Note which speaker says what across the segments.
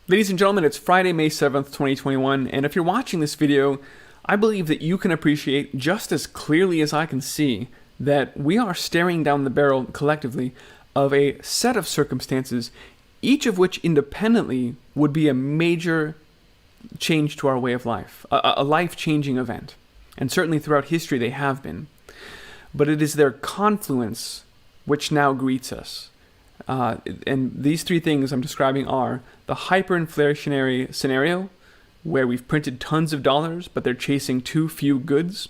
Speaker 1: Ladies and gentlemen, it's Friday, May 7th, 2021, and if you're watching this video, I believe that you can appreciate just as clearly as I can see that we are staring down the barrel collectively of a set of circumstances, each of which independently would be a major change to our way of life, a life-changing event. And certainly throughout history they have been. But it is their confluence which now greets us. And these three things I'm describing are the hyperinflationary scenario, where we've printed tons of dollars, but they're chasing too few goods.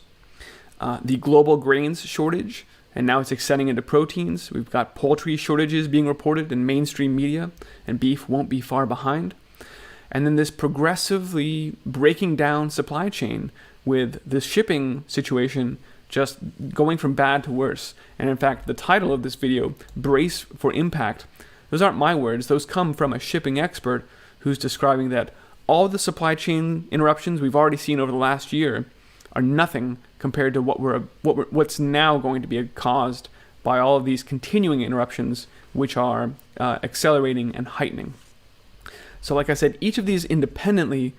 Speaker 1: The global grains shortage, and now it's extending into proteins. We've got poultry shortages being reported in mainstream media, and beef won't be far behind. And then this progressively breaking down supply chain with the shipping situation just going from bad to worse. And in fact, the title of this video, Brace for Impact, those aren't my words. Those come from a shipping expert who's describing that all the supply chain interruptions we've already seen over the last year are nothing compared to what's now going to be caused by all of these continuing interruptions, which are accelerating and heightening. So like I said, each of these independently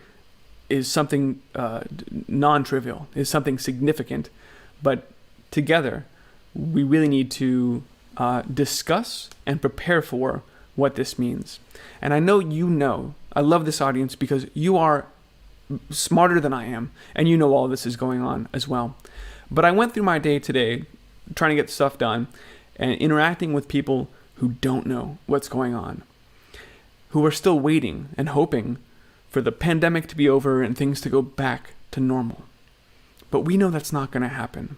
Speaker 1: is something non-trivial, is something significant. But together, we really need to discuss and prepare for what this means. And I know, I love this audience because you are smarter than I am, and you know all this is going on as well. But I went through my day today trying to get stuff done and interacting with people who don't know what's going on, who are still waiting and hoping for the pandemic to be over and things to go back to normal. But we know that's not going to happen.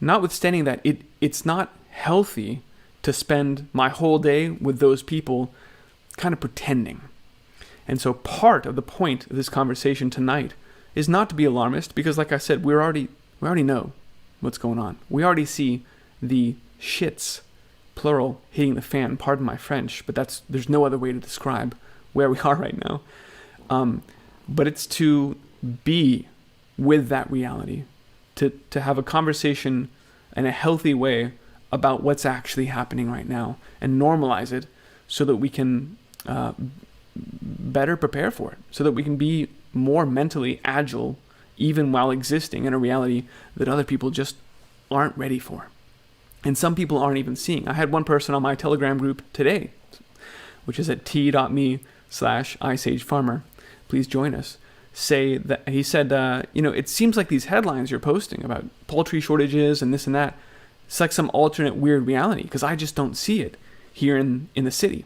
Speaker 1: Notwithstanding that, it's not healthy to spend my whole day with those people kind of pretending. And so part of the point of this conversation tonight is not to be alarmist, because like I said, we already know what's going on. We already see the shits, plural, hitting the fan. Pardon my French, but there's no other way to describe where we are right now. But it's to be with that reality, to have a conversation in a healthy way about what's actually happening right now and normalize it so that we can better prepare for it, so that we can be more mentally agile even while existing in a reality that other people just aren't ready for. And some people aren't even seeing. I had one person on my Telegram group today, which is at t.me/iceagefarmer. Please join us. Say that he said, it seems like these headlines you're posting about poultry shortages and this and that, it's like some alternate weird reality because I just don't see it here in the city.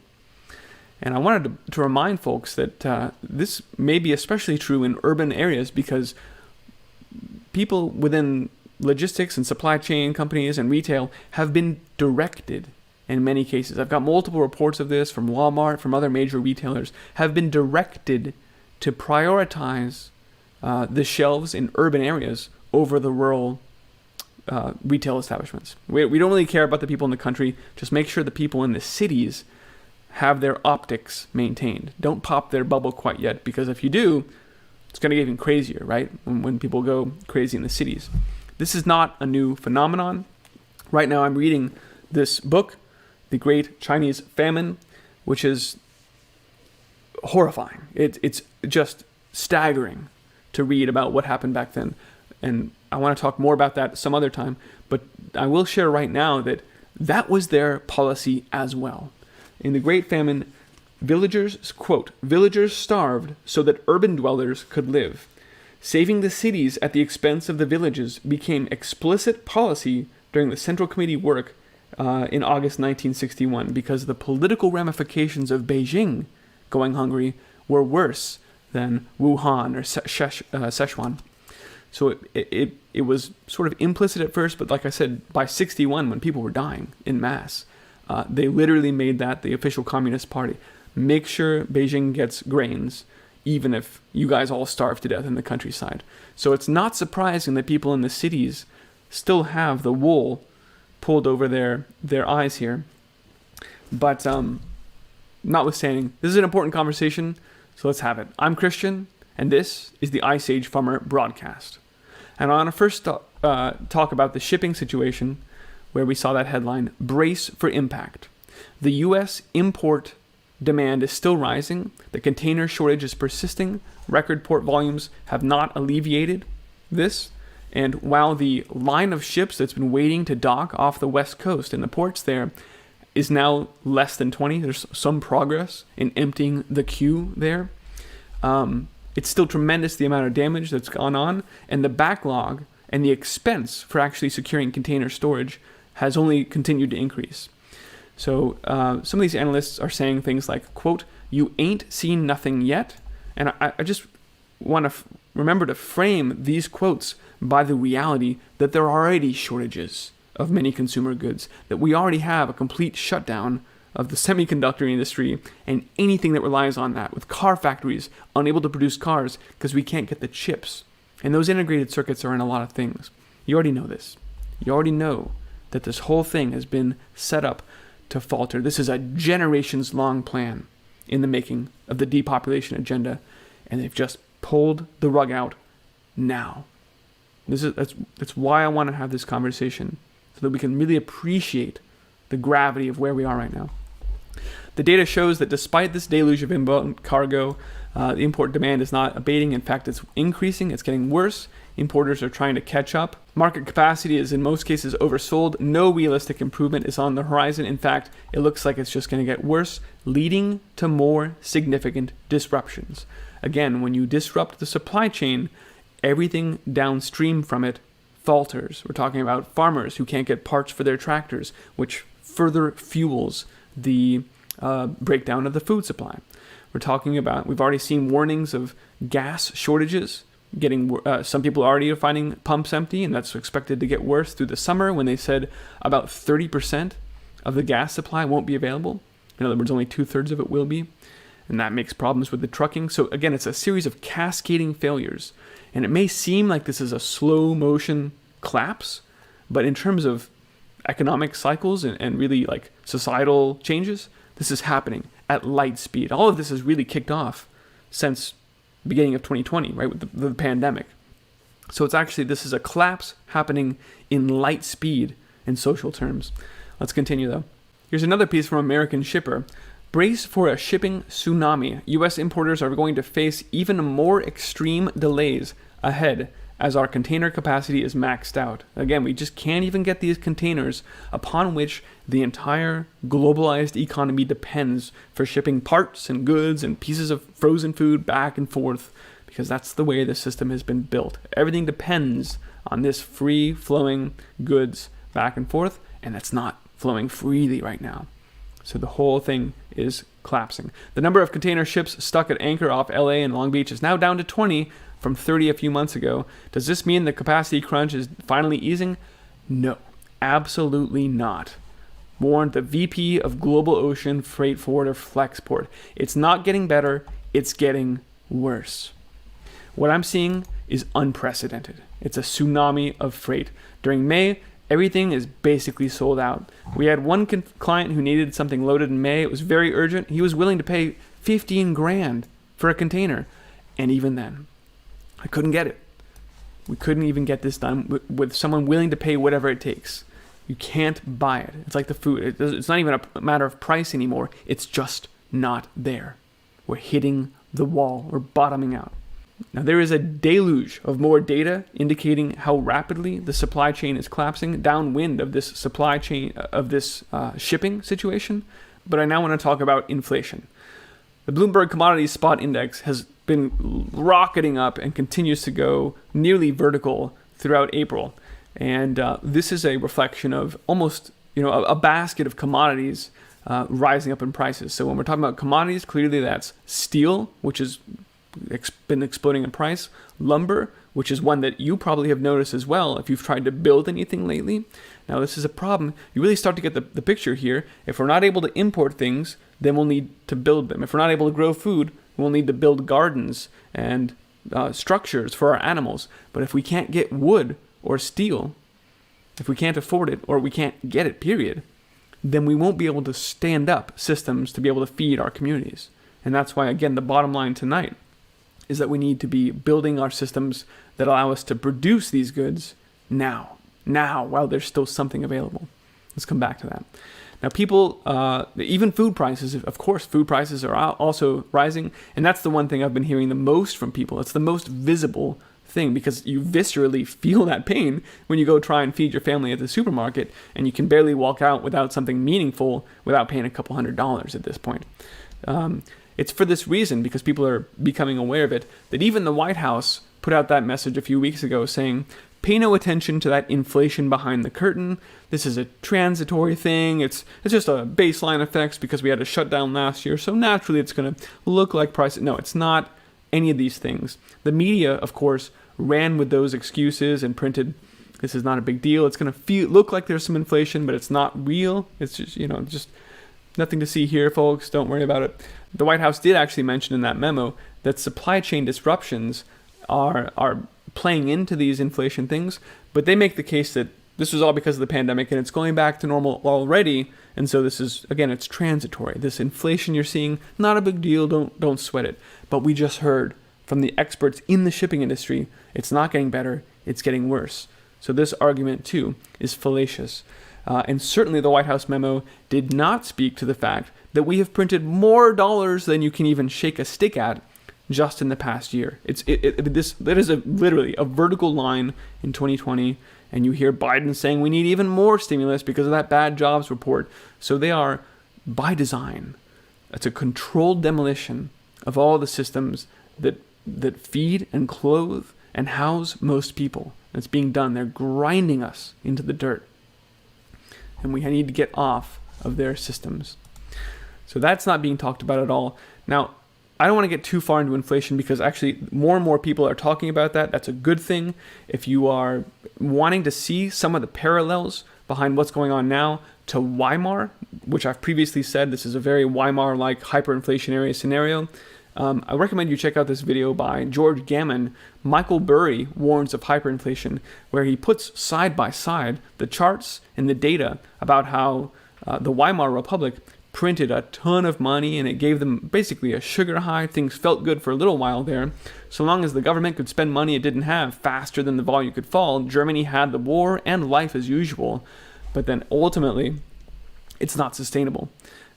Speaker 1: And I wanted to remind folks that this may be especially true in urban areas because people within logistics and supply chain companies and retail have been directed in many cases. I've got multiple reports of this from Walmart, from other major retailers, have been directed to prioritize the shelves in urban areas over the rural retail establishments. We don't really care about the people in the country. Just make sure the people in the cities have their optics maintained. Don't pop their bubble quite yet, because if you do, it's going to get even crazier, right? When people go crazy in the cities. This is not a new phenomenon. Right now I'm reading this book, The Great Chinese Famine, which is horrifying. It's just staggering to read about what happened back then. And I want to talk more about that some other time. But I will share right now that was their policy as well. In the Great Famine, villagers starved so that urban dwellers could live. Saving the cities at the expense of the villages became explicit policy during the Central Committee work in August 1961, because the political ramifications of Beijing going hungry were worse than Wuhan or Sichuan. So it was sort of implicit at first, but like I said, by 61, when people were dying in mass, they literally made that the official Communist Party. Make sure Beijing gets grains, even if you guys all starve to death in the countryside. So it's not surprising that people in the cities still have the wool pulled over their eyes here. But notwithstanding, this is an important conversation, so let's have it. I'm Christian, and this is the Ice Age Farmer broadcast. And I want to first talk about the shipping situation, where we saw that headline, Brace for Impact. The U.S. import demand is still rising. The container shortage is persisting. Record port volumes have not alleviated this. And while the line of ships that's been waiting to dock off the west coast in the ports there is now less than 20, there's some progress in emptying the queue there. It's still tremendous the amount of damage that's gone on, and the backlog and the expense for actually securing container storage has only continued to increase. So some of these analysts are saying things like, quote, "You ain't seen nothing yet." And I just want to remember to frame these quotes by the reality that there are already shortages of many consumer goods, that we already have a complete shutdown of the semiconductor industry and anything that relies on that, with car factories unable to produce cars because we can't get the chips. And those integrated circuits are in a lot of things. You already know this. You already know that this whole thing has been set up to falter. This is a generations-long plan in the making of the depopulation agenda, and they've just pulled the rug out now. That's why I want to have this conversation, so that we can really appreciate the gravity of where we are right now. The data shows that despite this deluge of inbound cargo, the import demand is not abating. In fact, it's increasing. It's getting worse. Importers are trying to catch up. Market capacity is in most cases oversold. No realistic improvement is on the horizon. In fact, it looks like it's just going to get worse, leading to more significant disruptions. Again, when you disrupt the supply chain, everything downstream from it falters. We're talking about farmers who can't get parts for their tractors, which further fuels the breakdown of the food supply. We're talking about, we've already seen warnings of gas shortages. Some people already are finding pumps empty, and that's expected to get worse through the summer, when they said about 30% of the gas supply won't be available. In other words, only 2/3 of it will be. And that makes problems with the trucking. So again, it's a series of cascading failures. And it may seem like this is a slow motion collapse, but in terms of economic cycles and really like societal changes, this is happening at light speed. All of this has really kicked off since the beginning of 2020, right, with the pandemic. So this is a collapse happening in light speed in social terms. Let's continue though. Here's another piece from American Shipper. Brace for a shipping tsunami. U.S. importers are going to face even more extreme delays ahead as our container capacity is maxed out. Again, we just can't even get these containers upon which the entire globalized economy depends for shipping parts and goods and pieces of frozen food back and forth, because that's the way the system has been built. Everything depends on this free-flowing goods back and forth, and that's not flowing freely right now. So the whole thing is collapsing. The number of container ships stuck at anchor off LA and Long Beach is now down to 20 from 30 a few months ago. Does this mean the capacity crunch is finally easing? No, absolutely not. Warned the VP of Global Ocean Freight Forwarder Flexport. It's not getting better, it's getting worse. What I'm seeing is unprecedented. It's a tsunami of freight. During May, everything is basically sold out. We had one client who needed something loaded in May. It was very urgent. He was willing to pay $15,000 for a container. And even then, I couldn't get it. We couldn't even get this done with someone willing to pay whatever it takes. You can't buy it. It's like the food. It's not even a matter of price anymore. It's just not there. We're hitting the wall. We're bottoming out. Now, there is a deluge of more data indicating how rapidly the supply chain is collapsing downwind of this supply chain, of this shipping situation. But I now want to talk about inflation. The Bloomberg Commodities Spot Index has been rocketing up and continues to go nearly vertical throughout April. And this is a reflection of almost, a basket of commodities rising up in prices. So when we're talking about commodities, clearly that's steel, which has been exploding in price, lumber, which is one that you probably have noticed as well if you've tried to build anything lately. Now, this is a problem. You really start to get the picture here. If we're not able to import things, then we'll need to build them. If we're not able to grow food, we'll need to build gardens and structures for our animals. But if we can't get wood or steel, if we can't afford it or we can't get it, period, then we won't be able to stand up systems to be able to feed our communities. And that's why, again, the bottom line tonight is that we need to be building our systems that allow us to produce these goods now, while there's still something available. Let's come back to that. Now, people, even food prices, of course, food prices are also rising. And that's the one thing I've been hearing the most from people. It's the most visible thing because you viscerally feel that pain when you go try and feed your family at the supermarket and you can barely walk out without something meaningful without paying a couple $100s at this point. It's for this reason, because people are becoming aware of it, that even the White House put out that message a few weeks ago saying, pay no attention to that inflation behind the curtain. This is a transitory thing. It's just a baseline effects because we had a shutdown last year. So naturally it's going to look like prices. No, it's not any of these things. The media, of course, ran with those excuses and printed, this is not a big deal. It's going to look like there's some inflation, but it's not real. It's just, just nothing to see here, folks. Don't worry about it. The White House did actually mention in that memo that supply chain disruptions are playing into these inflation things, but they make the case that this was all because of the pandemic and it's going back to normal already. And so this is, again, it's transitory. This inflation you're seeing, not a big deal. Don't sweat it. But we just heard from the experts in the shipping industry, it's not getting better, it's getting worse. So this argument, too, is fallacious. And certainly the White House memo did not speak to the fact that we have printed more dollars than you can even shake a stick at just in the past year. That is literally a vertical line in 2020, and you hear Biden saying we need even more stimulus because of that bad jobs report. So they are, by design, it's a controlled demolition of all the systems that feed and clothe and house most people. It's being done. They're grinding us into the dirt. And we need to get off of their systems. So that's not being talked about at all. Now, I don't want to get too far into inflation because actually more and more people are talking about that. That's a good thing. If you are wanting to see some of the parallels behind what's going on now to Weimar, which I've previously said, this is a very Weimar-like hyperinflationary scenario. I recommend you check out this video by George Gammon. Michael Burry warns of hyperinflation, where he puts side by side the charts and the data about how the Weimar Republic printed a ton of money and it gave them basically a sugar high. Things felt good for a little while there. So long as the government could spend money it didn't have faster than the volume could fall, Germany had the war and life as usual. But then ultimately, it's not sustainable.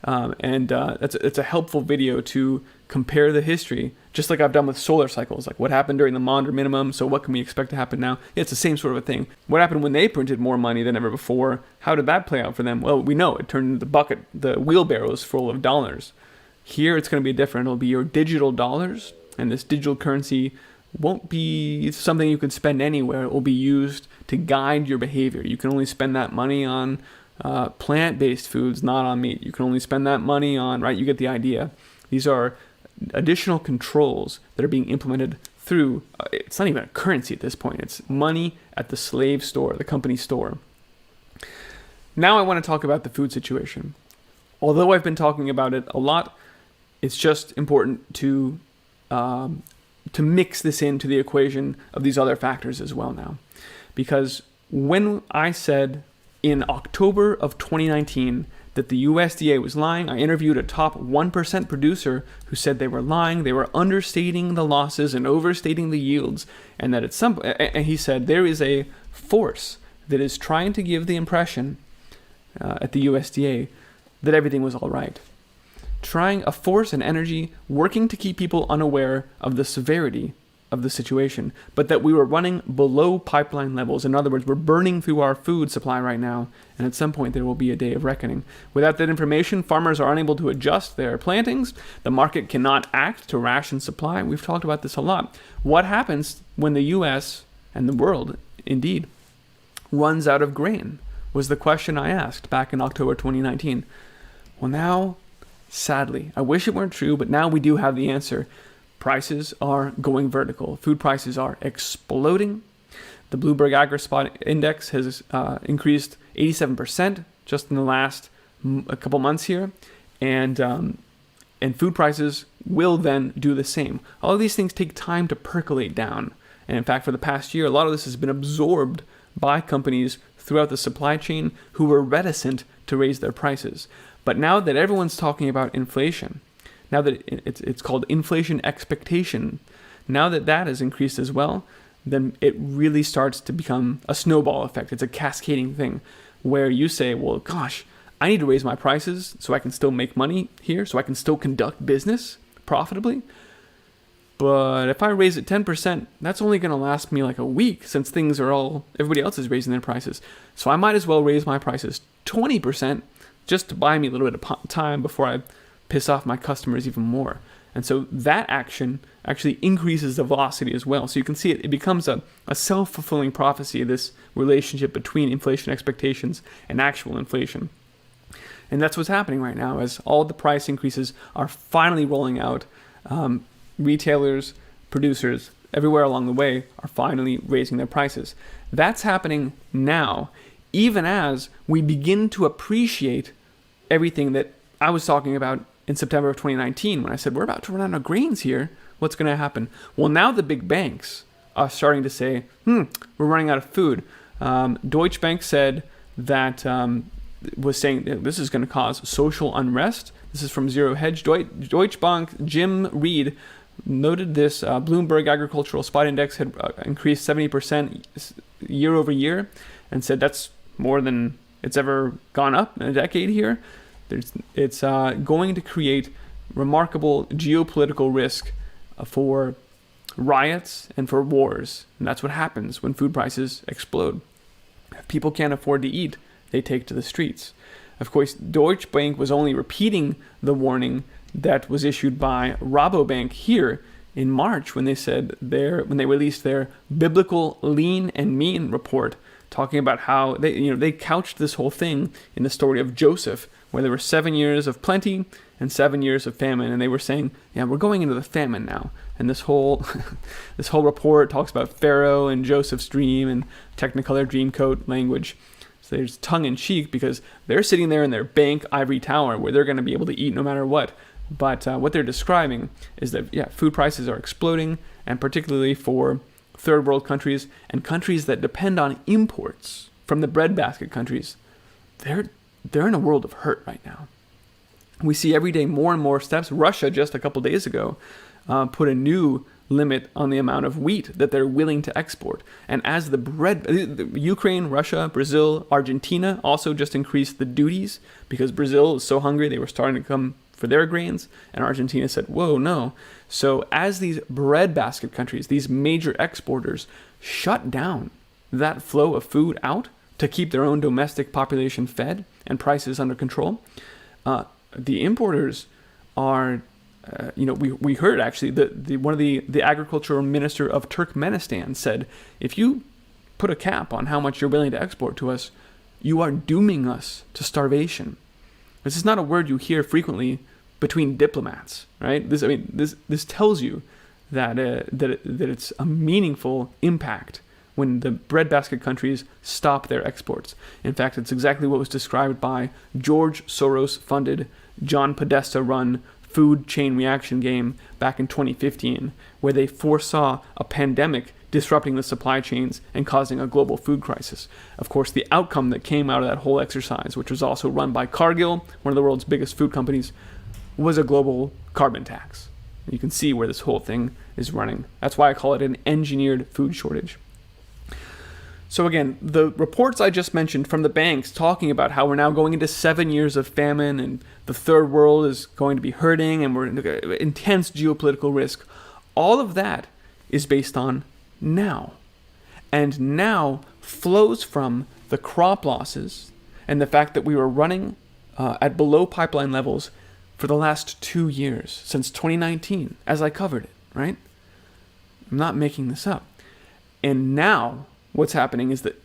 Speaker 1: It's a helpful video to compare the history, just like I've done with solar cycles, like what happened during the Maunder minimum, so what can we expect to happen now? It's the same sort of a thing. What happened when they printed more money than ever before? How did that play out for them? Well, we know it turned into the wheelbarrows full of dollars. Here it's going to be different. It'll be your digital dollars, and this digital currency won't be something you can spend anywhere. It will be used to guide your behavior. You can only spend that money on plant-based foods, not on meat. You can only spend that money on, right? You get the idea. These are additional controls that are being implemented through, it's not even a currency at this point. It's money at the slave store, the company store. Now I want to talk about the food situation. Although I've been talking about it a lot, it's just important to mix this into the equation of these other factors as well now. Because when I said in October of 2019 that the USDA was lying, I interviewed a top 1% producer who said they were lying, they were understating the losses and overstating the yields, and that and he said there is a force that is trying to give the impression at the USDA that everything was all right. Trying a force and energy working to keep people unaware of the severity of the situation, but that we were running below pipeline levels. In other words, we're burning through our food supply right now, and at some point there will be a day of reckoning. Without that information, farmers are unable to adjust their plantings. The market cannot act to ration supply. We've talked about this a lot. What happens when the U.S. and the world, indeed, runs out of grain was the question I asked back in October 2019. Well, now, sadly, I wish it weren't true, but now we do have the answer. Prices are going vertical. Food prices are exploding. The Bloomberg AgriSpot index has increased 87% just in the last a couple months here, and food prices will then do the same. All of these things take time to percolate down, and in fact, for the past year, a lot of this has been absorbed by companies throughout the supply chain who were reticent to raise their prices. But now that everyone's talking about inflation, now that it's called inflation expectation, now that that has increased as well, then it really starts to become a snowball effect. It's a cascading thing where you say, well, gosh, I need to raise my prices so I can still make money here, so I can still conduct business profitably. But if I raise it 10%, that's only going to last me like a week, since everybody else is raising their prices. So I might as well raise my prices 20% just to buy me a little bit of time before I piss off my customers even more. And so that action actually increases the velocity as well. So you can see it becomes a self-fulfilling prophecy, this relationship between inflation expectations and actual inflation. And that's what's happening right now as all the price increases are finally rolling out. Retailers, producers, everywhere along the way are finally raising their prices. That's happening now, even as we begin to appreciate everything that I was talking about in September of 2019 when I said, we're about to run out of grains here. What's going to happen? Well, now the big banks are starting to say, we're running out of food. Deutsche Bank said that, was saying this is going to cause social unrest. This is from Zero Hedge. Deutsche Bank, Jim Reed, noted this. Bloomberg Agricultural Spot Index had increased 70% year over year, and said that's more than it's ever gone up in a decade here. It's going to create remarkable geopolitical risk for riots and for wars. And that's what happens when food prices explode. If people can't afford to eat, they take to the streets. Of course, Deutsche Bank was only repeating the warning that was issued by Rabobank here in March when they released their biblical lean and mean report, talking about how they couched this whole thing in the story of Joseph, where there were 7 years of plenty and 7 years of famine, and they were saying, we're going into the famine now. And this whole this whole report talks about Pharaoh and Joseph's dream and Technicolor Dreamcoat language. So there's tongue in cheek because they're sitting there in their bank ivory tower where they're going to be able to eat no matter what. But what they're describing is that food prices are exploding, and particularly for third world countries and countries that depend on imports from the breadbasket countries, they're in a world of hurt right now. We see every day more and more steps. Russia just a couple days ago put a new limit on the amount of wheat that they're willing to export. And as Ukraine, Russia, Brazil, Argentina also just increased the duties because Brazil is so hungry they were starting to come for their grains, and Argentina said, whoa, no. So as these breadbasket countries, these major exporters, shut down that flow of food out to keep their own domestic population fed and prices under control, the importers are, we heard actually one of the agricultural minister of Turkmenistan said, if you put a cap on how much you're willing to export to us, you are dooming us to starvation. This is not a word you hear frequently between diplomats, right? This tells you that it's a meaningful impact when the breadbasket countries stop their exports. In fact, it's exactly what was described by George Soros-funded, John Podesta-run food chain reaction game back in 2015, where they foresaw a pandemic disrupting the supply chains and causing a global food crisis. Of course, the outcome that came out of that whole exercise, which was also run by Cargill, one of the world's biggest food companies, was a global carbon tax. You can see where this whole thing is running. That's why I call it an engineered food shortage. So again, the reports I just mentioned from the banks talking about how we're now going into 7 years of famine and the third world is going to be hurting and we're in intense geopolitical risk, all of that is based on now. And now flows from the crop losses and the fact that we were running at below pipeline levels for the last 2 years, since 2019, as I covered it, right? I'm not making this up. And now what's happening is that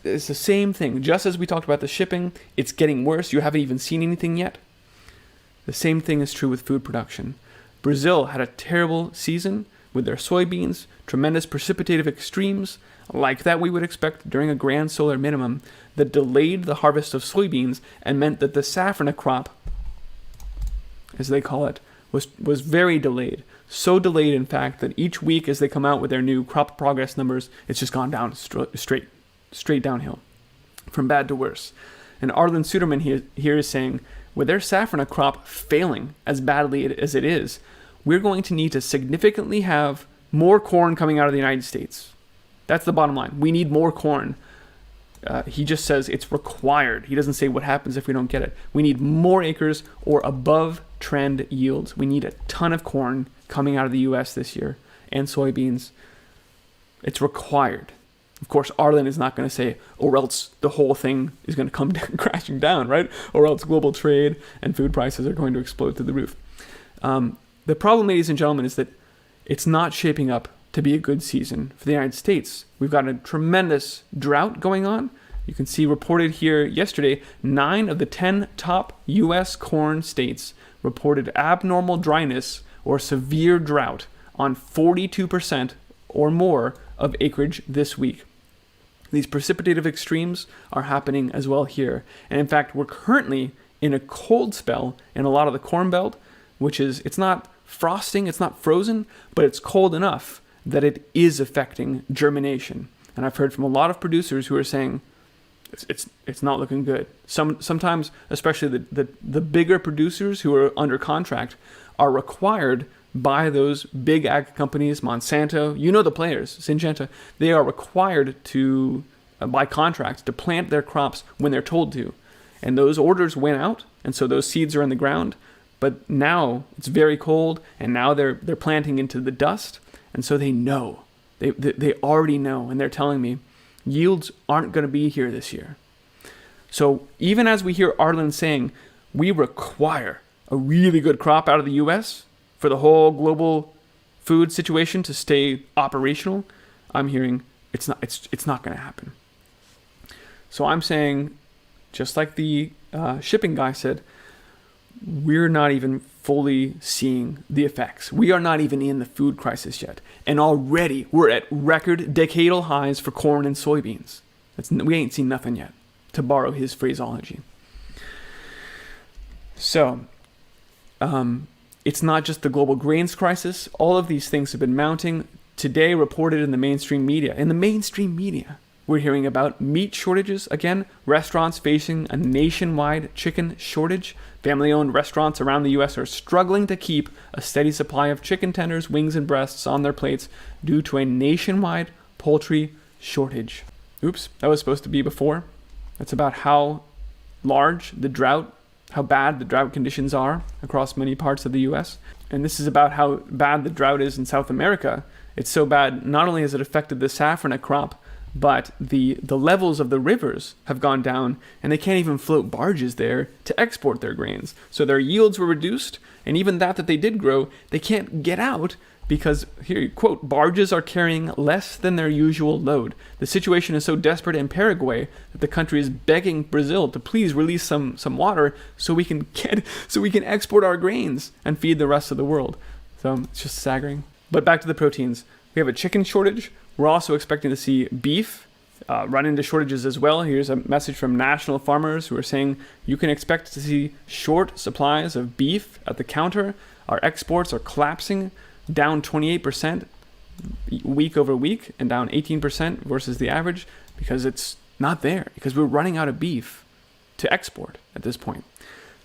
Speaker 1: it's the same thing. Just as we talked about the shipping, it's getting worse. You haven't even seen anything yet. The same thing is true with food production. Brazil had a terrible season with their soybeans, tremendous precipitative extremes, like that we would expect during a grand solar minimum, that delayed the harvest of soybeans and meant that the safrinha crop, as they call it, was very delayed. So delayed, in fact, that each week as they come out with their new crop progress numbers, it's just gone down straight downhill, from bad to worse. And Arlen Suderman here is saying, with their safrinha crop failing as badly as it is, we're going to need to significantly have more corn coming out of the United States. That's the bottom line. We need more corn. He just says it's required. He doesn't say what happens if we don't get it. We need more acres or above trend yields. We need a ton of corn coming out of the U.S. this year and soybeans. It's required. Of course, Arlen is not going to say, or else the whole thing is going to come down, crashing down, right? Or else global trade and food prices are going to explode through the roof. The problem, ladies and gentlemen, is that it's not shaping up to be a good season for the United States. We've got a tremendous drought going on. You can see reported here yesterday, 9 of the 10 top U.S. corn states reported abnormal dryness or severe drought on 42% or more of acreage this week. These precipitative extremes are happening as well here. And in fact, we're currently in a cold spell in a lot of the Corn Belt, which is, it's not frosting, it's not frozen, but it's cold enough that it is affecting germination. And I've heard from a lot of producers who are saying it's not looking good. Sometimes, especially the bigger producers who are under contract, are required by those big ag companies, Monsanto, you know the players, Syngenta, they are required to, by contract, to plant their crops when they're told to. And those orders went out, and so those seeds are in the ground. But now it's very cold, and now they're planting into the dust. And so they know, they already know, and they're telling me yields aren't going to be here this year. So even as we hear Arlen saying, we require a really good crop out of the U.S. for the whole global food situation to stay operational, I'm hearing it's not going to happen. So I'm saying, just like the shipping guy said, we're not even fully seeing the effects. We are not even in the food crisis yet. And already we're at record decadal highs for corn and soybeans. We ain't seen nothing yet, to borrow his phraseology. So, it's not just the global grains crisis. All of these things have been mounting. Today, reported in the mainstream media. In the mainstream media, we're hearing about meat shortages. Again, restaurants facing a nationwide chicken shortage. Family-owned restaurants around the U.S. are struggling to keep a steady supply of chicken tenders, wings, and breasts on their plates due to a nationwide poultry shortage. Oops, that was supposed to be before. That's about how large the drought, how bad the drought conditions are across many parts of the U.S. And this is about how bad the drought is in South America. It's so bad, not only has it affected the safranette crop, but the levels of the rivers have gone down, and they can't even float barges there to export their grains. So their yields were reduced, and even that they did grow, they can't get out because, here, quote, barges are carrying less than their usual load. The situation is so desperate in Paraguay that the country is begging Brazil to please release some water so we can export our grains and feed the rest of the world. So it's just staggering. But back to the proteins. We have a chicken shortage. We're also expecting to see beef run into shortages as well. Here's a message from national farmers who are saying you can expect to see short supplies of beef at the counter. Our exports are collapsing, down 28% week over week and down 18% versus the average because it's not there, because we're running out of beef to export at this point.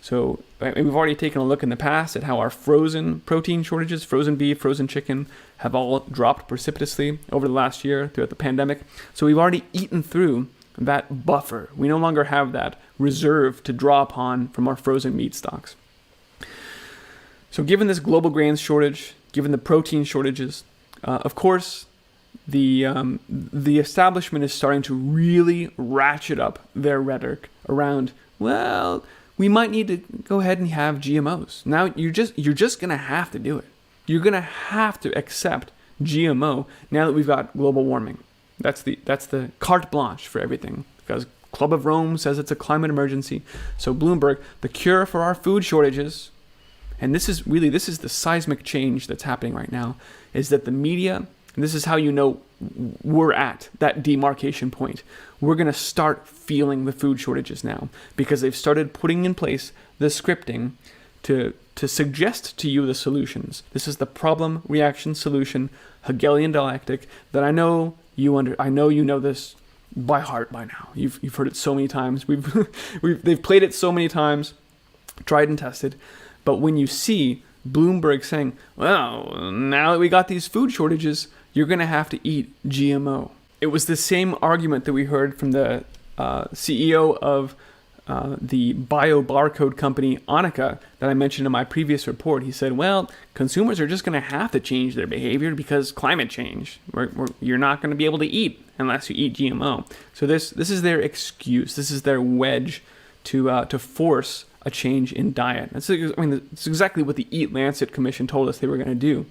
Speaker 1: So we've already taken a look in the past at how our frozen protein shortages, frozen beef, frozen chicken, have all dropped precipitously over the last year throughout the pandemic. So we've already eaten through that buffer. We no longer have that reserve to draw upon from our frozen meat stocks. So given this global grains shortage, given the protein shortages, of course, the establishment is starting to really ratchet up their rhetoric around, well, we might need to go ahead and have GMOs. Now you're just gonna have to do it. You're gonna have to accept GMO now that we've got global warming. That's the carte blanche for everything, because Club of Rome says it's a climate emergency. So Bloomberg, the cure for our food shortages, and this is the seismic change that's happening right now, is that the media, and this is how you know we're at that demarcation point. We're going to start feeling the food shortages now because they've started putting in place the scripting to suggest to you the solutions. This is the problem, reaction, solution, Hegelian dialectic that I know you know this by heart by now. You've heard it so many times. They've played it so many times, tried and tested. But when you see Bloomberg saying, well, now that we got these food shortages, you're going to have to eat GMO. It was the same argument that we heard from the CEO of the bio-barcode company Annika that I mentioned in my previous report. He said, well, consumers are just going to have to change their behavior because climate change. You're not going to be able to eat unless you eat GMO. So this is their excuse. This is their wedge to force a change in diet. It's exactly what the Eat Lancet Commission told us they were going to do,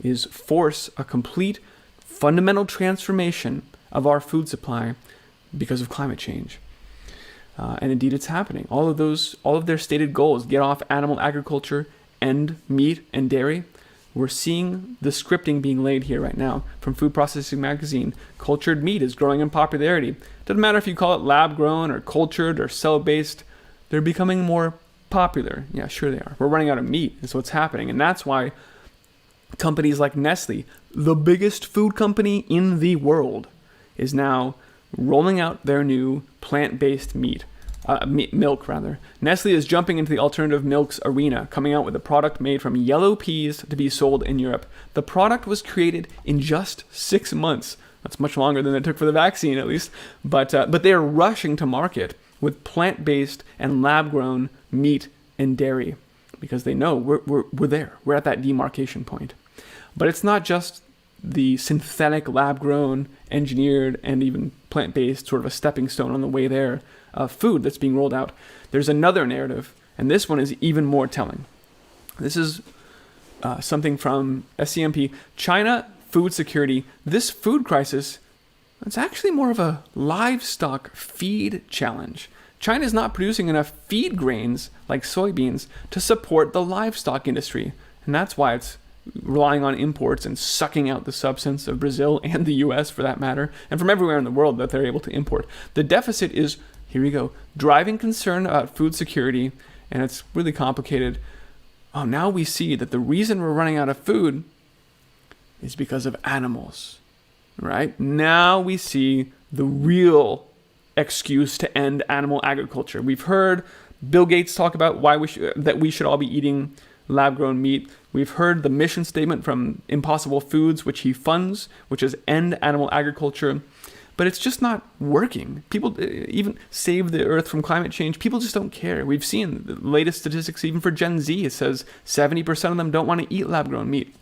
Speaker 1: is force a complete fundamental transformation of our food supply because of climate change. And indeed, it's happening. All of their stated goals: get off animal agriculture, end meat and dairy. We're seeing the scripting being laid here right now from Food Processing Magazine. Cultured meat is growing in popularity. Doesn't matter if you call it lab-grown or cultured or cell-based. They're becoming more popular. Yeah, sure they are. We're running out of meat. Is what's happening. And that's why companies like Nestle, the biggest food company in the world, is now rolling out their new plant-based milk rather. Nestle is jumping into the alternative milks arena, coming out with a product made from yellow peas to be sold in Europe. The product was created in just 6 months. That's much longer than it took for the vaccine, at least. But they are rushing to market with plant-based and lab-grown meat and dairy because they know we're there. We're at that demarcation point. But it's not just the synthetic, lab-grown, engineered, and even plant-based sort of a stepping stone on the way there food that's being rolled out. There's another narrative, and this one is even more telling. This is something from SCMP. China food security. This food crisis, it's actually more of a livestock feed challenge. China is not producing enough feed grains like soybeans to support the livestock industry, and that's why it's relying on imports and sucking out the substance of Brazil and the US for that matter, and from everywhere in the world that they're able to import. The deficit is, here we go, driving concern about food security, and it's really complicated. Oh, now we see that the reason we're running out of food is because of animals, right? Now we see the real excuse to end animal agriculture. We've heard Bill Gates talk about that we should all be eating lab-grown meat. We've heard the mission statement from Impossible Foods, which he funds, which is end animal agriculture. But it's just not working. People, even save the earth from climate change, people just don't care. We've seen the latest statistics even for Gen Z. It says 70% of them don't want to eat lab-grown meat.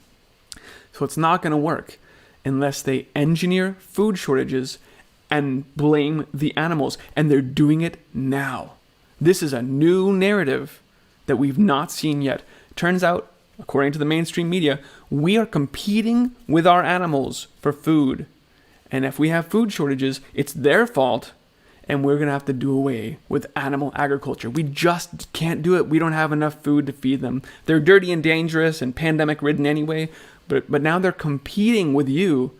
Speaker 1: So it's not going to work unless they engineer food shortages and blame the animals. And they're doing it now. This is a new narrative that we've not seen yet. Turns out, according to the mainstream media, we are competing with our animals for food. And if we have food shortages, it's their fault, and we're going to have to do away with animal agriculture. We just can't do it. We don't have enough food to feed them. They're dirty and dangerous and pandemic-ridden anyway, but now they're competing with you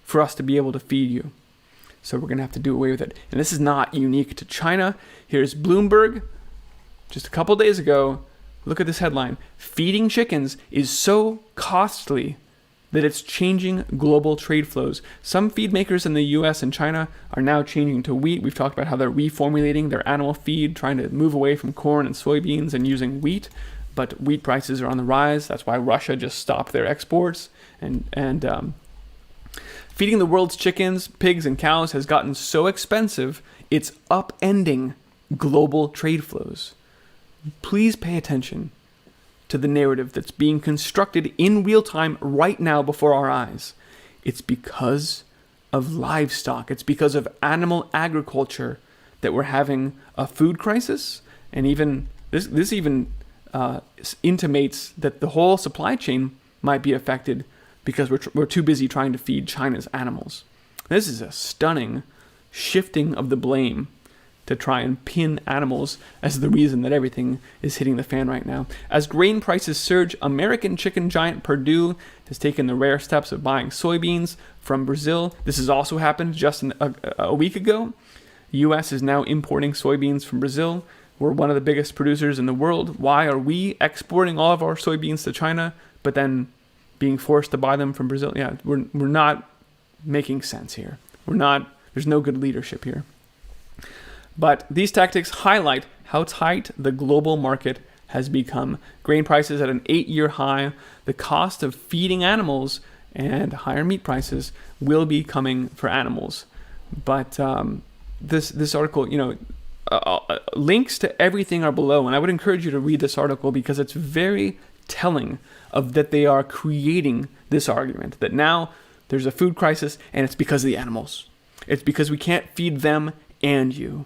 Speaker 1: for us to be able to feed you. So we're going to have to do away with it. And this is not unique to China. Here's Bloomberg, just a couple days ago. Look at this headline. Feeding chickens is so costly that it's changing global trade flows. Some feed makers in the US and China are now changing to wheat. We've talked about how they're reformulating their animal feed, trying to move away from corn and soybeans and using wheat. But wheat prices are on the rise. That's why Russia just stopped their exports. And feeding the world's chickens, pigs, and cows has gotten so expensive, it's upending global trade flows. Please pay attention to the narrative that's being constructed in real time right now before our eyes. It's because of livestock. It's because of animal agriculture that we're having a food crisis. And even this even intimates that the whole supply chain might be affected because we're too busy trying to feed China's animals. This is a stunning shifting of the blame to try and pin animals as the reason that everything is hitting the fan right now. As grain prices surge, American chicken giant Perdue has taken the rare steps of buying soybeans from Brazil. This has also happened just a week ago. The U.S. is now importing soybeans from Brazil. We're one of the biggest producers in the world. Why are we exporting all of our soybeans to China, but then being forced to buy them from Brazil? Yeah, we're not making sense here. There's no good leadership here. But these tactics highlight how tight the global market has become. Grain prices at an 8-year high. The cost of feeding animals and higher meat prices will be coming for animals. But this article, links to everything are below, and I would encourage you to read this article because it's very telling of that they are creating this argument that now there's a food crisis and it's because of the animals. It's because we can't feed them and you.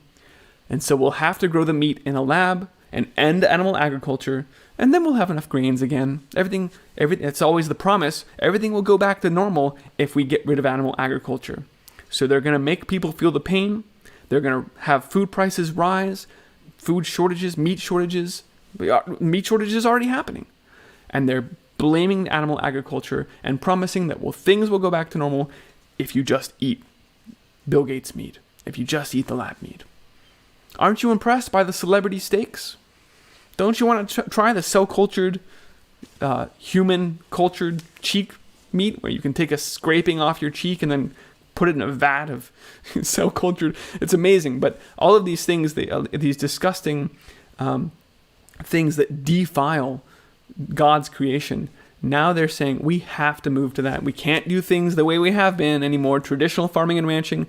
Speaker 1: And so we'll have to grow the meat in a lab and end animal agriculture, and then we'll have enough grains again. Everything, it's always the promise. Everything will go back to normal if we get rid of animal agriculture. So they're going to make people feel the pain. They're going to have food prices rise, food shortages, meat shortages. Meat shortages is already happening. And they're blaming animal agriculture and promising that, well, things will go back to normal if you just eat Bill Gates meat, if you just eat the lab meat. Aren't you impressed by the celebrity steaks? Don't you want to try the cell-cultured, human-cultured cheek meat where you can take a scraping off your cheek and then put it in a vat of cell-cultured? It's amazing. But all of these things, these disgusting things that defile God's creation, now they're saying we have to move to that. We can't do things the way we have been anymore. Traditional farming and ranching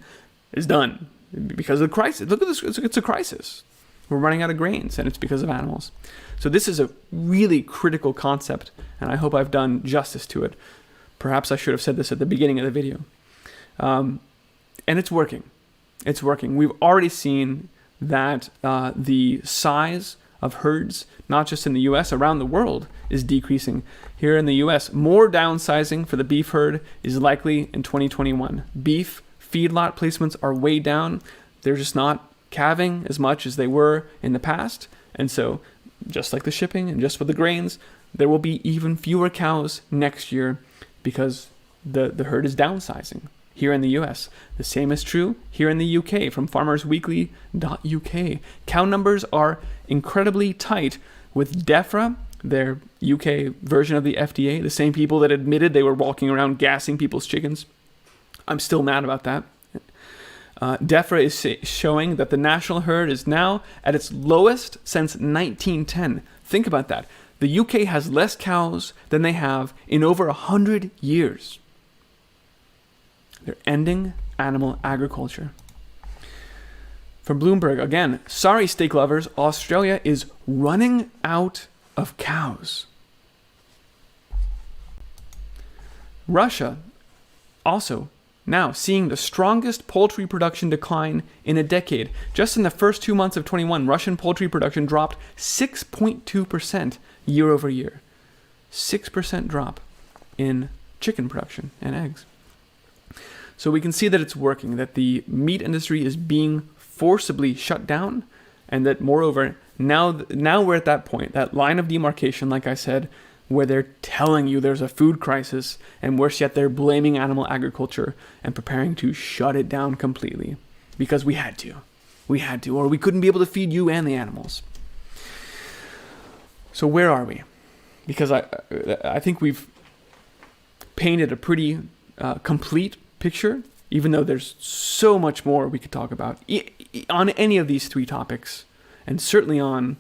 Speaker 1: is done because of the crisis. Look at this. It's a crisis. We're running out of grains, and it's because of animals. So this is a really critical concept, and I hope I've done justice to it. Perhaps I should have said this at the beginning of the video. And it's working. It's working. We've already seen that the size of herds, not just in the U.S., around the world, is decreasing. Here in the U.S., more downsizing for the beef herd is likely in 2021. Beef feedlot placements are way down. They're just not calving as much as they were in the past. And so, just like the shipping and just with the grains, there will be even fewer cows next year because the herd is downsizing here in the US. The same is true here in the UK from farmersweekly.uk. Cow numbers are incredibly tight with DEFRA, their UK version of the FDA, the same people that admitted they were walking around gassing people's chickens. I'm still mad about that. DEFRA is showing that the national herd is now at its lowest since 1910. Think about that. The UK has less cows than they have in over 100 years. They're ending animal agriculture. From Bloomberg, again, sorry steak lovers, Australia is running out of cows. Russia also now seeing the strongest poultry production decline in a decade. Just in the first 2 months of 21, Russian poultry production dropped 6.2% year over year. 6% drop in chicken production and eggs. So we can see that it's working, that the meat industry is being forcibly shut down, and that moreover, now we're at that point, that line of demarcation, like I said, where they're telling you there's a food crisis, and worse yet, they're blaming animal agriculture and preparing to shut it down completely because we had to, or we couldn't be able to feed you and the animals. So where are we? Because I think we've painted a pretty complete picture, even though there's so much more we could talk about on any of these three topics, and certainly on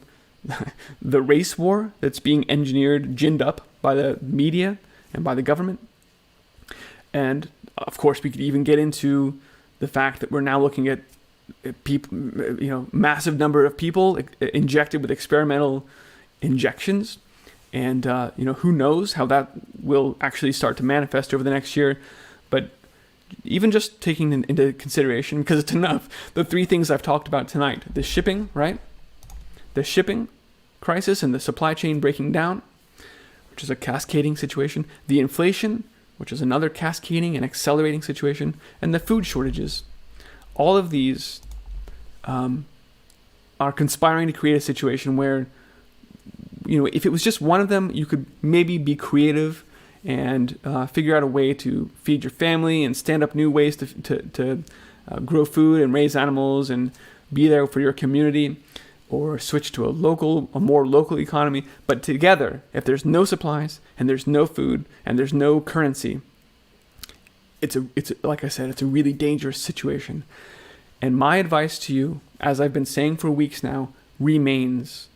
Speaker 1: the race war that's being engineered, ginned up by the media and by the government. And of course, we could even get into the fact that we're now looking at people, massive number of people injected with experimental injections. And, who knows how that will actually start to manifest over the next year. But even just taking into consideration, because it's enough, the three things I've talked about tonight, the shipping, right? The shipping crisis and the supply chain breaking down, which is a cascading situation, the inflation, which is another cascading and accelerating situation, and the food shortages. All of these are conspiring to create a situation where, if it was just one of them, you could maybe be creative and figure out a way to feed your family and stand up new ways to grow food and raise animals and be there for your community, or switch to a more local economy. But together, if there's no supplies and there's no food and there's no currency, it's like I said, it's a really dangerous situation. And my advice to you, as I've been saying for weeks now, remains: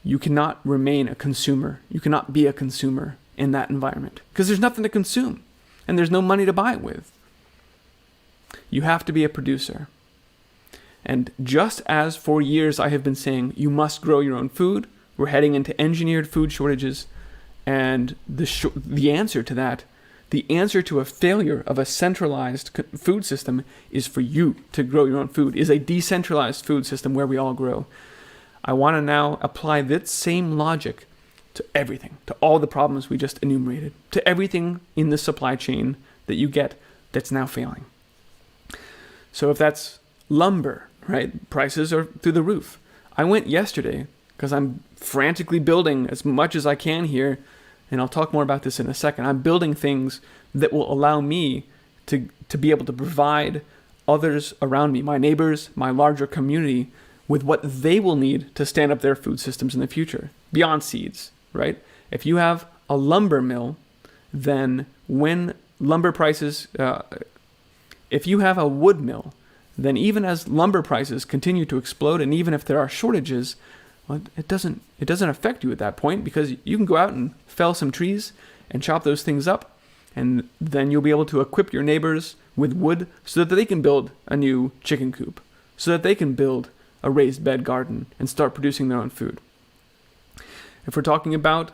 Speaker 1: you cannot remain a consumer. You cannot be a consumer in that environment because there's nothing to consume and there's no money to buy it with. You have to be a producer. And just as for years I have been saying, you must grow your own food, we're heading into engineered food shortages. And the answer to that, the answer to a failure of a centralized food system is for you to grow your own food, is a decentralized food system where we all grow. I want to now apply that same logic to everything, to all the problems we just enumerated, to everything in the supply chain that you get that's now failing. So if that's lumber, right? Prices are through the roof. I went yesterday because I'm frantically building as much as I can here, and I'll talk more about this in a second. I'm building things that will allow me to be able to provide others around me, my neighbors, my larger community, with what they will need to stand up their food systems in the future, beyond seeds, right? If you have a lumber mill, then when lumber prices, if you have a wood mill, then even as lumber prices continue to explode, and even if there are shortages, well, it doesn't affect you at that point, because you can go out and fell some trees and chop those things up, and then you'll be able to equip your neighbors with wood so that they can build a new chicken coop, so that they can build a raised bed garden and start producing their own food. If we're talking about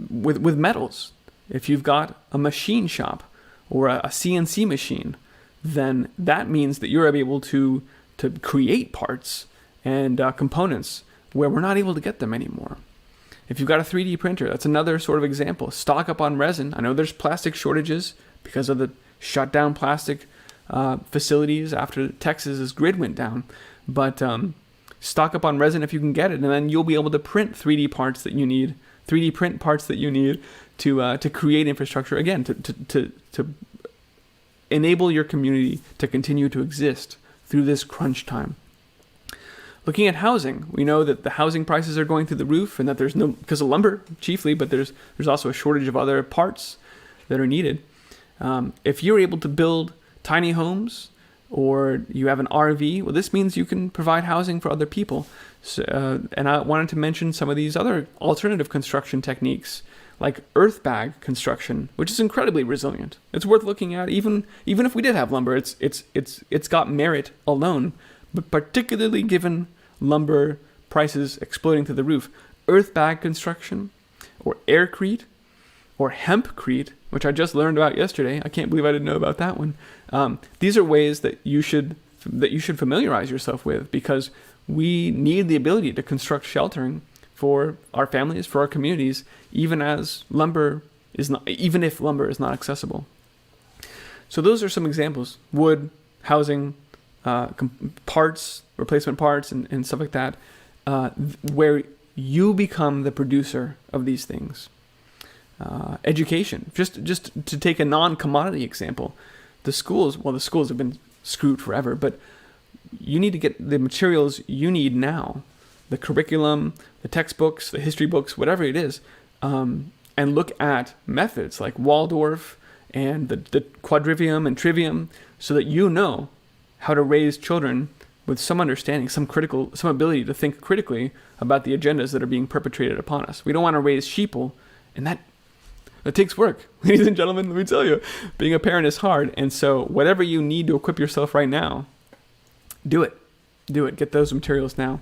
Speaker 1: with metals, if you've got a machine shop or a CNC machine, then that means that you're able to create parts and components where we're not able to get them anymore. If you've got a 3D printer, that's another sort of example. Stock up on resin. I know there's plastic shortages because of the shut down plastic facilities after Texas's grid went down. But stock up on resin if you can get it, and then you'll be able to print 3D parts that you need, 3D print parts that you need to create infrastructure, again, to enable your community to continue to exist through this crunch time. Looking at housing, we know that the housing prices are going through the roof, and that there's no, because of lumber chiefly, but there's also a shortage of other parts that are needed. If you're able to build tiny homes, or you have an RV, well, this means you can provide housing for other people. So, and I wanted to mention some of these other alternative construction techniques, like earth bag construction, which is incredibly resilient. It's worth looking at, even if we did have lumber. It's got merit alone, but particularly given lumber prices exploding through the roof, earth bag construction, or aircrete, or hempcrete, which I just learned about yesterday. I can't believe I didn't know about that one. These are ways that you should familiarize yourself with, because we need the ability to construct sheltering for our families, for our communities, even if lumber is not accessible. So those are some examples: wood, housing, parts, replacement parts, and stuff like that, where you become the producer of these things. Education, just to take a non-commodity example, the schools have been screwed forever, but you need to get the materials you need now, the curriculum, the textbooks, the history books, whatever it is, and look at methods like Waldorf and the quadrivium and trivium, so that you know how to raise children with some understanding, some ability to think critically about the agendas that are being perpetrated upon us. We don't want to raise sheeple, and that takes work. Ladies and gentlemen, let me tell you, being a parent is hard. And so whatever you need to equip yourself right now, do it. Get those materials now.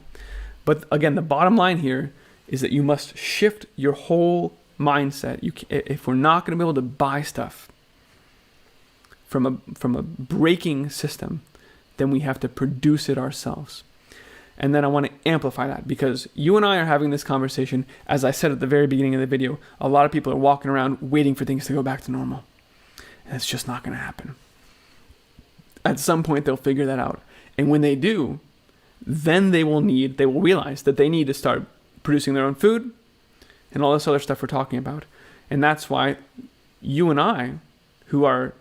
Speaker 1: But again, the bottom line here is that you must shift your whole mindset. If we're not going to be able to buy stuff from a breaking system, then we have to produce it ourselves. And then I want to amplify that, because you and I are having this conversation. As I said at the very beginning of the video, a lot of people are walking around waiting for things to go back to normal. And it's just not going to happen. At some point, they'll figure that out. And when they do, then they will realize that they need to start producing their own food and all this other stuff we're talking about. And that's why you and I, who are,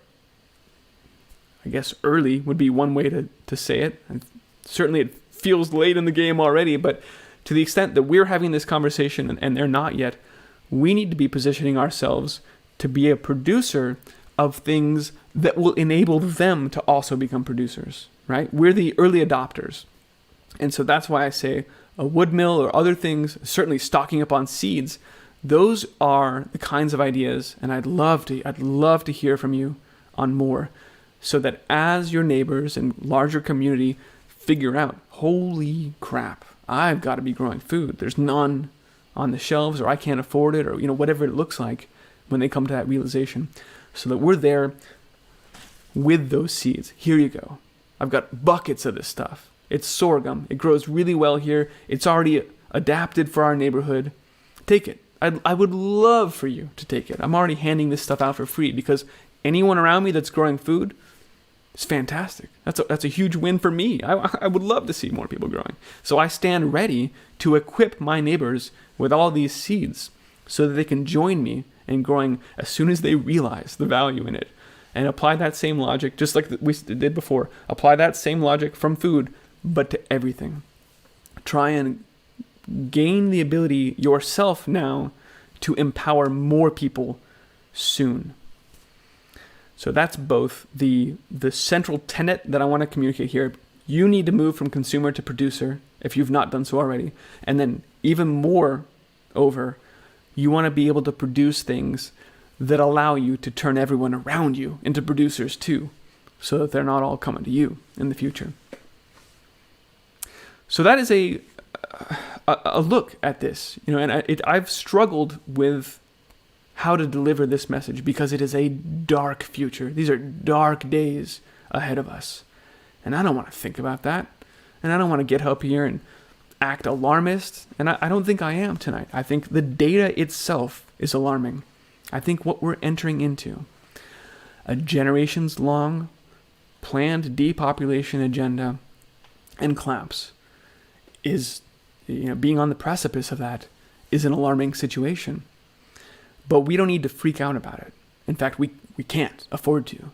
Speaker 1: I guess, early would be one way to say it. And certainly it feels late in the game already, but to the extent that we're having this conversation and they're not yet, we need to be positioning ourselves to be a producer of things that will enable them to also become producers, right? We're the early adopters. And so that's why I say a wood mill or other things, certainly stocking up on seeds, those are the kinds of ideas, and I'd love to hear from you on more, so that as your neighbors and larger community figure out, holy crap, I've got to be growing food. There's none on the shelves, or I can't afford it, or whatever it looks like when they come to that realization. So that we're there with those seeds. Here you go. I've got buckets of this stuff. It's sorghum. It grows really well here. It's already adapted for our neighborhood. Take it. I would love for you to take it. I'm already handing this stuff out for free because anyone around me that's growing food, it's fantastic. That's a huge win for me. I would love to see more people growing. So I stand ready to equip my neighbors with all these seeds so that they can join me in growing as soon as they realize the value in it. And apply that same logic, just like we did before. Apply that same logic from food, but to everything. Try and gain the ability yourself now to empower more people soon. So that's both the central tenet that I want to communicate here. You need to move from consumer to producer if you've not done so already. And then even more over, you want to be able to produce things that allow you to turn everyone around you into producers too, so that they're not all coming to you in the future. So that is a look at this, and I've struggled with how to deliver this message because it is a dark future. These are dark days ahead of us. And I don't want to think about that. And I don't want to get up here and act alarmist. And I don't think I am tonight. I think the data itself is alarming. I think what we're entering into, a generations-long planned depopulation agenda and collapse, is, being on the precipice of that is an alarming situation. But we don't need to freak out about it. In fact, we can't afford to.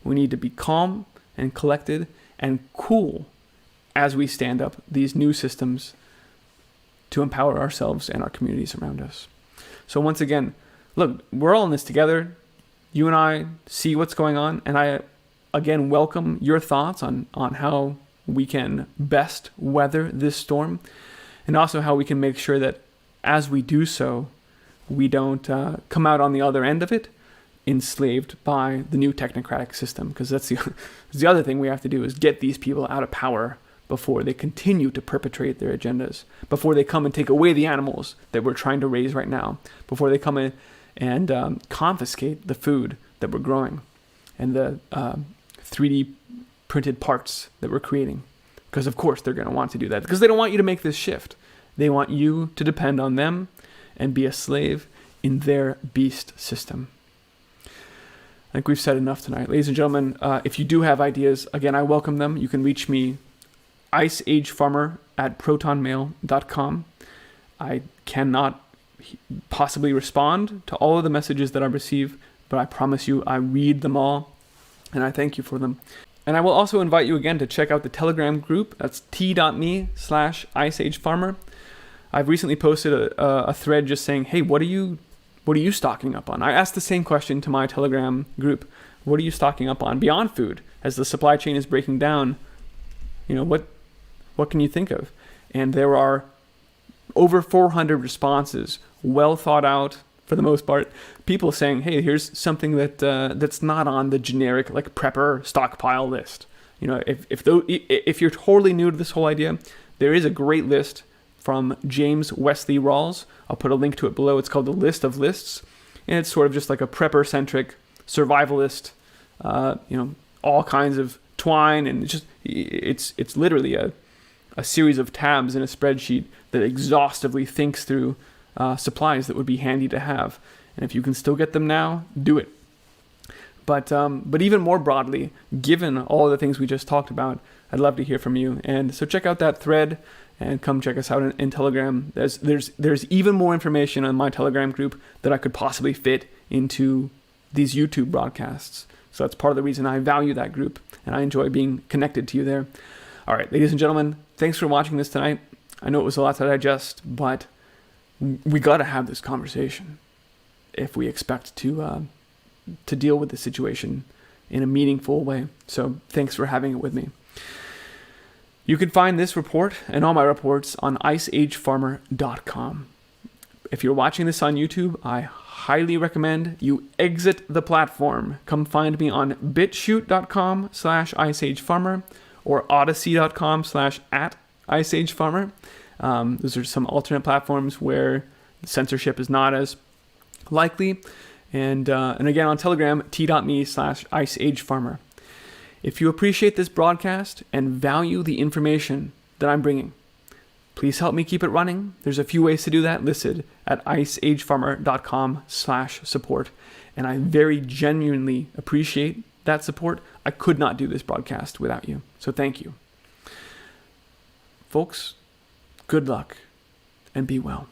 Speaker 1: We need to be calm and collected and cool as we stand up these new systems to empower ourselves and our communities around us. So once again, look, we're all in this together. You and I see what's going on, and I, again, welcome your thoughts on how we can best weather this storm, and also how we can make sure that as we do so, we don't come out on the other end of it enslaved by the new technocratic system, because that's the other thing we have to do is get these people out of power before they continue to perpetrate their agendas, before they come and take away the animals that we're trying to raise right now, before they come in and confiscate the food that we're growing and the 3D printed parts that we're creating. Because of course they're going to want to do that, because they don't want you to make this shift. They want you to depend on them and be a slave in their beast system. I think we've said enough tonight. Ladies and gentlemen, if you do have ideas, again, I welcome them. You can reach me, iceagefarmer@protonmail.com. I cannot possibly respond to all of the messages that I receive, but I promise you I read them all, and I thank you for them. And I will also invite you again to check out the Telegram group. That's t.me/iceagefarmer. I've recently posted a thread just saying, hey, what are you stocking up on? I asked the same question to my Telegram group. What are you stocking up on beyond food? As the supply chain is breaking down, what can you think of? And there are over 400 responses, well thought out for the most part. People saying, hey, here's something that's not on the generic like prepper stockpile list. If you're totally new to this whole idea, there is a great list from James Wesley Rawls. I'll put a link to it below. It's called The List of Lists, and it's sort of just like a prepper-centric survivalist, all kinds of twine, and it's literally a series of tabs in a spreadsheet that exhaustively thinks through supplies that would be handy to have. And if you can still get them now, do it. But even more broadly, given all the things we just talked about, I'd love to hear from you. And so check out that thread and come check us out in Telegram. There's even more information on my Telegram group that I could possibly fit into these YouTube broadcasts. So that's part of the reason I value that group, and I enjoy being connected to you there. All right, ladies and gentlemen, thanks for watching this tonight. I know it was a lot to digest, but we got to have this conversation if we expect to deal with the situation in a meaningful way. So thanks for having it with me. You can find this report and all my reports on iceagefarmer.com. If you're watching this on YouTube, I highly recommend you exit the platform. Come find me on bitshoot.com/iceagefarmer or odyssey.com/@IceAgeFarmer. Those are some alternate platforms where censorship is not as likely. And again, on Telegram, t.me/IceAgeFarmer. If you appreciate this broadcast and value the information that I'm bringing, please help me keep it running. There's a few ways to do that listed at iceagefarmer.com/support. And I very genuinely appreciate that support. I could not do this broadcast without you. So thank you. Folks, good luck and be well.